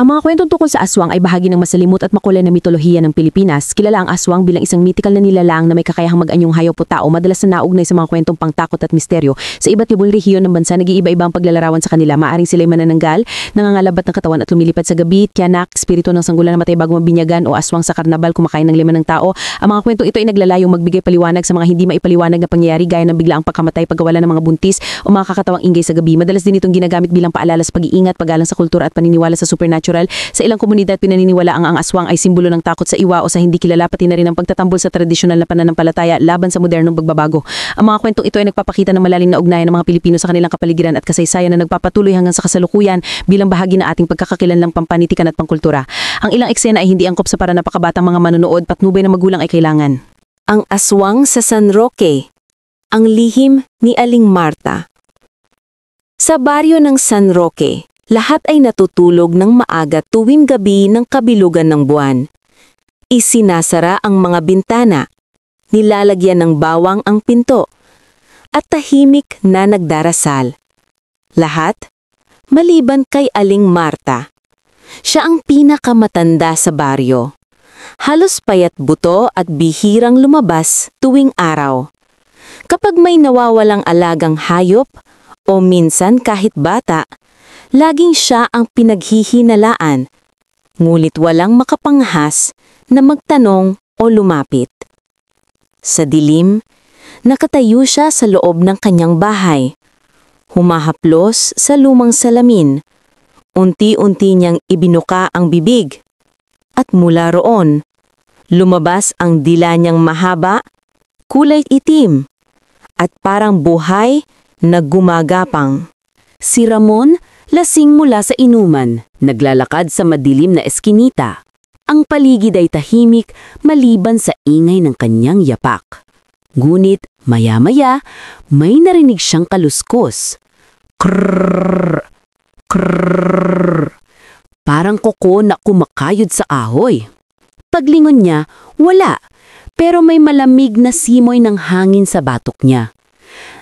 Ang mga kwentong tungkol sa aswang ay bahagi ng masalimut at makulay na mitolohiya ng Pilipinas. Kilala ang aswang bilang isang mythical na nilalang na may kakayahang mag-anyong hayop o tao, madalas na naugnay sa mga kwentong pangtakot at misteryo. Sa iba't ibang rehiyon ng bansa, nag-iiba-iba ang paglalarawan sa kanila. Maaring sila'y manananggal, nangangalabat ng katawan at lumilipad sa gabi, tiyanak, spirito ng sanggulan na matay bago mabinyagan o aswang sa karnabal kumakain ng liman ng tao. Ang mga kwentong ito ay naglalayong magbigay paliwanag sa mga hindi maipaliwanag na pangyayari gaya ng biglaang pagkamatay, pagkawala ng mga buntis o mga kakatawang ingay sa gabi. Madalas din itong ginagamit bilang paalala sa pag-iingat, paggalang sa kultura at paniniwala sa supernatural. Sa ilang komunidad, pinaniniwala ang aswang ay simbolo ng takot sa iwa o sa hindi kilala, pati na rin ang pagtatambol sa tradisyonal na pananampalataya laban sa modernong pagbabago. Ang mga kwentong ito ay nagpapakita ng malalim na ugnayan ng mga Pilipino sa kanilang kapaligiran at kasaysayan na nagpapatuloy hanggang sa kasalukuyan bilang bahagi ng ating pagkakakilanlang pampanitikan at pangkultura. Ang ilang eksena ay hindi angkop sa para napakabatang mga manonood, patnubay na magulang ay kailangan. Ang aswang sa San Roque. Ang lihim ni Aling Marta. Sa baryo ng San Roque, lahat ay natutulog ng maaga tuwing gabi ng kabilugan ng buwan. Isinasara ang mga bintana, nilalagyan ng bawang ang pinto, at tahimik na nagdarasal. Lahat, maliban kay Aling Marta. Siya ang pinakamatanda sa baryo. Halos payat buto at bihirang lumabas tuwing araw. Kapag may nawawalang alagang hayop, o minsan kahit bata, laging siya ang pinaghihinalaan, ngulit walang makapanghas na magtanong o lumapit. Sa dilim, nakatayo siya sa loob ng kanyang bahay. Humahaplos sa lumang salamin. Unti-unti niyang ibinuka ang bibig. At mula roon, lumabas ang dila niyang mahaba, kulay itim, at parang buhay na gumagapang. Si Ramon, lasing mula sa inuman, naglalakad sa madilim na eskinita. Ang paligid ay tahimik maliban sa ingay ng kanyang yapak. Ngunit maya-maya, may narinig siyang kaluskos. Krrrr, krrrr. Parang kuko na kumakayod sa ahoy. Paglingon niya, wala, pero may malamig na simoy ng hangin sa batok niya.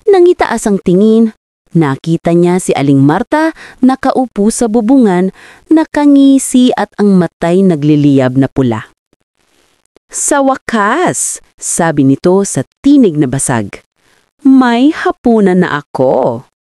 Nangitaas ang tingin. Nakita niya si Aling Marta nakaupo sa bubungan, nakangisi at ang matay nagliliyab na pula. Sa wakas, sabi nito sa tinig na basag, may hapunan na ako.